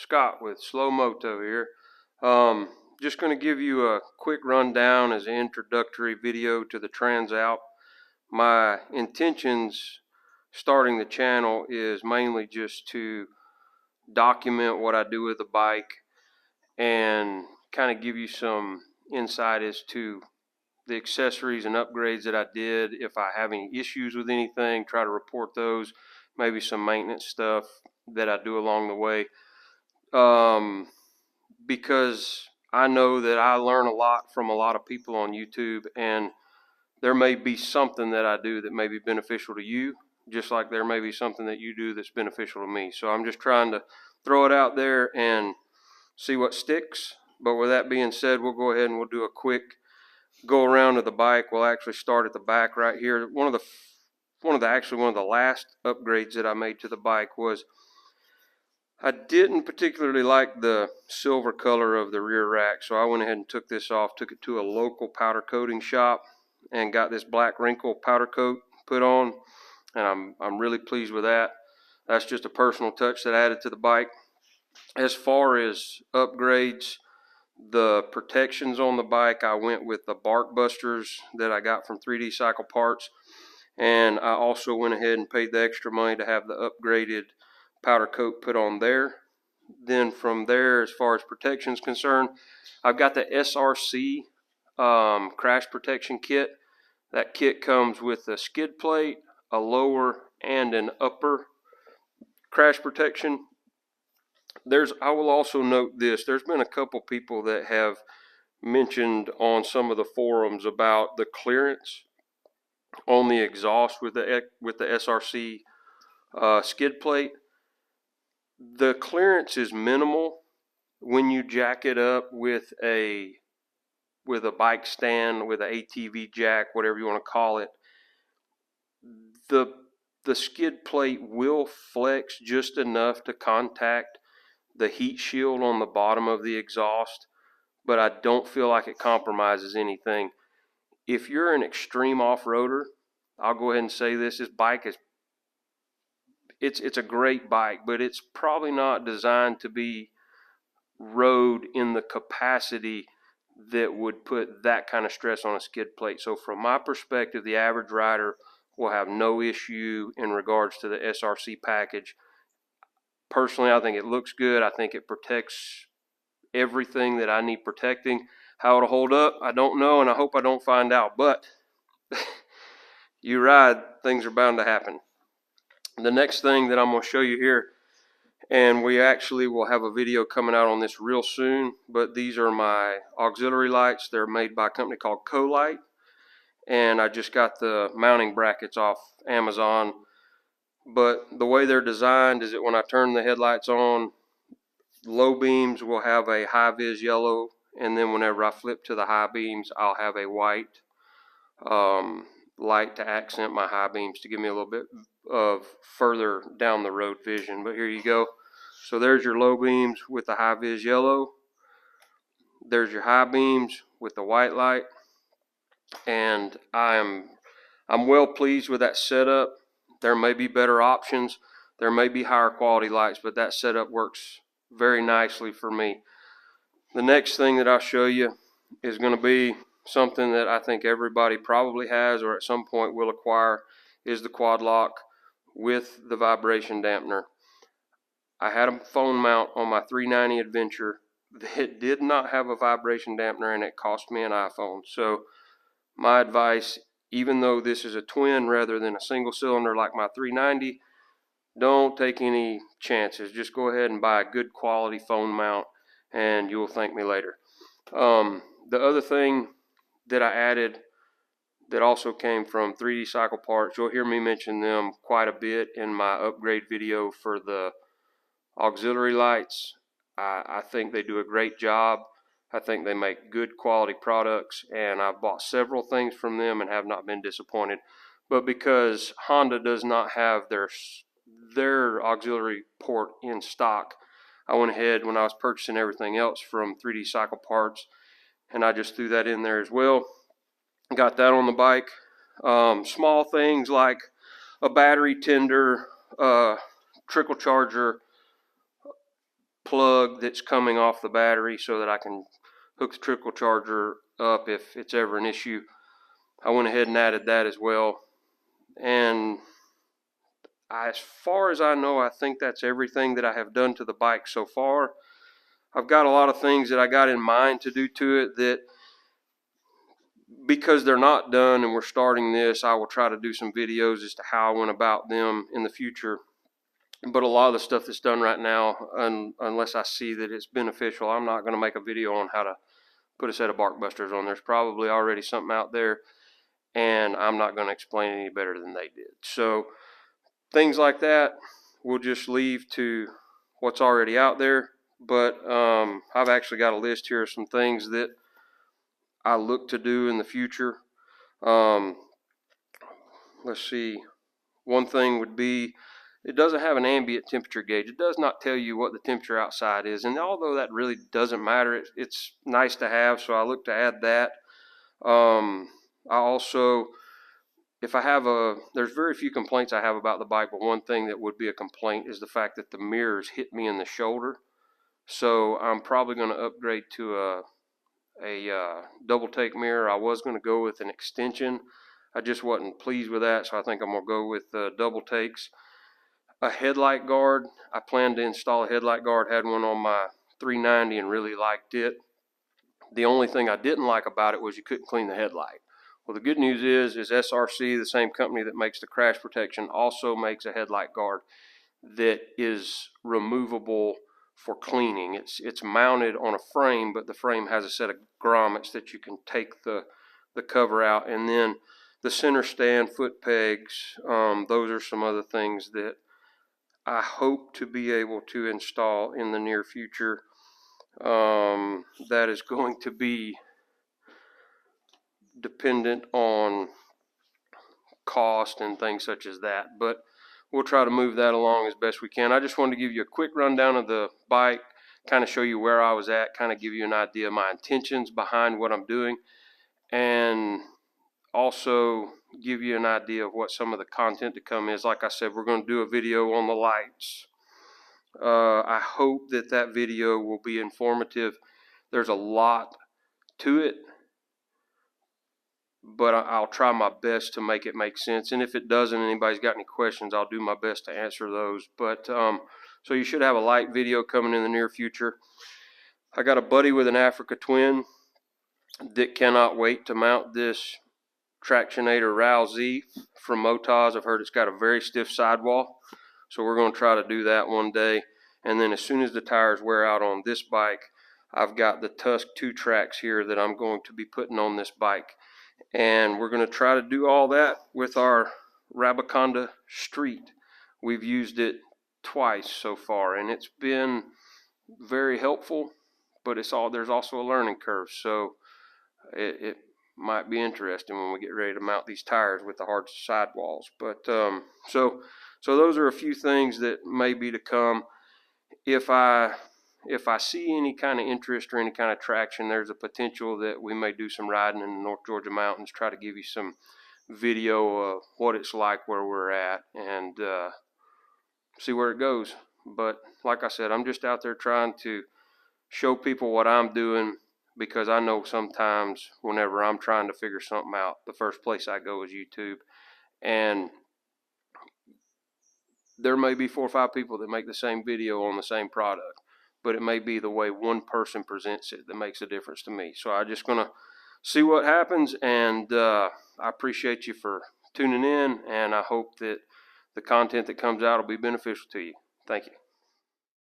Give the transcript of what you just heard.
Scott with Slow Moto here. Just going to give you a quick rundown as an introductory video to the Transalp. My intentions starting the channel is mainly just to document what I do with the bike and kind of give you some insight as to the accessories and upgrades that I did. If I have any issues with anything, try to report those, maybe some maintenance stuff that I do along the way. Because I know that I learn a lot from a lot of people on YouTube, and there may be something that I do that may be beneficial to you, just like there may be something that you do that's beneficial to me. So I'm just trying to throw it out there and see what sticks. But with that being said, we'll go ahead and we'll do a quick go around of the bike. We'll actually start at the back right here. One of the last upgrades that I made to the bike was I didn't particularly like the silver color of the rear rack, so I went ahead and took this off, took it to a local powder coating shop, and got this black wrinkle powder coat put on, and I'm really pleased with that. That's just a personal touch that I added to the bike. As far as upgrades, the protections on the bike, I went with the bark busters that I got from 3D Cycle Parts, and I also went ahead and paid the extra money to have the upgraded powder coat put on there. Then from there, as far as protection is concerned, I've got the SRC crash protection kit. That kit comes with a skid plate, a lower and an upper crash protection. I will also note this, there's been a couple people that have mentioned on some of the forums about the clearance on the exhaust with the SRC skid plate. The clearance is minimal when you jack it up with a bike stand, with an ATV jack, whatever you want to call it. The skid plate will flex just enough to contact the heat shield on the bottom of the exhaust, but I don't feel like it compromises anything. If you're an extreme off-roader, I'll go ahead and say this bike is it's a great bike, but it's probably not designed to be rode in the capacity that would put that kind of stress on a skid plate. So from my perspective, the average rider will have no issue in regards to the SRC package. Personally, I think it looks good. I think it protects everything that I need protecting. How it'll hold up, I don't know, and I hope I don't find out. But you ride, things are bound to happen. The next thing that I'm going to show you here, and we actually will have a video coming out on this real soon, but these are my auxiliary lights. They're made by a company called Co-Light, and I just got the mounting brackets off Amazon. But the way they're designed is that when I turn the headlights on, low beams will have a high-vis yellow, and then whenever I flip to the high beams, I'll have a white light to accent my high beams to give me a little bit of further down the road vision. But here you go. So there's your low beams with the high-vis yellow. There's your high beams with the white light, and I'm well pleased with that setup. There may be better options. There may be higher quality lights, but that setup works very nicely for me. The next thing that I'll show you is going to be something that I think everybody probably has or at some point will acquire, is the quad lock with the vibration dampener. I had a phone mount on my 390 Adventure that did not have a vibration dampener, and it cost me an iPhone. So my advice, even though this is a twin rather than a single cylinder like my 390, don't take any chances. Just go ahead and buy a good quality phone mount, and you'll thank me later. The other thing that I added that also came from 3D Cycle Parts, you'll hear me mention them quite a bit in my upgrade video for the auxiliary lights. I think they do a great job. I think they make good quality products, and I've bought several things from them and have not been disappointed. But because Honda does not have their auxiliary port in stock, I went ahead when I was purchasing everything else from 3D Cycle Parts, and I just threw that in there as well. Got that on the bike. Small things like a battery tender, trickle charger, plug that's coming off the battery so that I can hook the trickle charger up if it's ever an issue. I went ahead and added that as well. And as far as I know, I think that's everything that I have done to the bike so far. I've got a lot of things that I got in mind to do to it that, because they're not done and we're starting this, I will try to do some videos as to how I went about them in the future. But a lot of the stuff that's done right now, unless I see that it's beneficial, I'm not going to make a video on how to put a set of bark busters on. There's probably already something out there, and I'm not going to explain it any better than they did. So things like that, we'll just leave to what's already out there. But I've actually got a list here of some things that I look to do in the future. Let's see. One thing would be, it doesn't have an ambient temperature gauge. It does not tell you what the temperature outside is. And although that really doesn't matter, it's nice to have, so I look to add that. I also, if I have there's very few complaints I have about the bike, but one thing that would be a complaint is the fact that the mirrors hit me in the shoulder. So I'm probably going to upgrade to a double take mirror. I was going to go with an extension. I just wasn't pleased with that, so I think I'm going to go with double takes. A headlight guard. I planned to install a headlight guard, had one on my 390 and really liked it. The only thing I didn't like about it was you couldn't clean the headlight. Well, the good news is SRC, the same company that makes the crash protection, also makes a headlight guard that is removable for cleaning. It's mounted on a frame, but the frame has a set of grommets that you can take the cover out, and then the center stand, foot pegs. Those are some other things that I hope to be able to install in the near future. That is going to be dependent on cost and things such as that, but we'll try to move that along as best we can. I just wanted to give you a quick rundown of the bike, kind of show you where I was at, kind of give you an idea of my intentions behind what I'm doing, and also give you an idea of what some of the content to come is. Like I said, we're going to do a video on the lights. I hope that that video will be informative. There's a lot to it, but I'll try my best to make it make sense. And if it doesn't, anybody's got any questions, I'll do my best to answer those. But so you should have a light video coming in the near future. I got a buddy with an Africa Twin that cannot wait to mount this Tractionator RAL Z from Motaz. I've heard it's got a very stiff sidewall, so we're going to try to do that one day. And then as soon as the tires wear out on this bike, I've got the Tusk 2 tracks here that I'm going to be putting on this bike. And we're going to try to do all that with our Rabaconda Street. We've used it twice so far, and it's been very helpful, but there's also a learning curve. So it might be interesting when we get ready to mount these tires with the hard sidewalls. But so those are a few things that may be to come. If I see any kind of interest or any kind of traction, there's a potential that we may do some riding in the North Georgia mountains, try to give you some video of what it's like where we're at, and see where it goes. But like I said, I'm just out there trying to show people what I'm doing, because I know sometimes whenever I'm trying to figure something out, the first place I go is YouTube. And there may be 4 or 5 people that make the same video on the same product, but it may be the way one person presents it that makes a difference to me. So I'm just going to see what happens, and I appreciate you for tuning in, and I hope that the content that comes out will be beneficial to you. Thank you.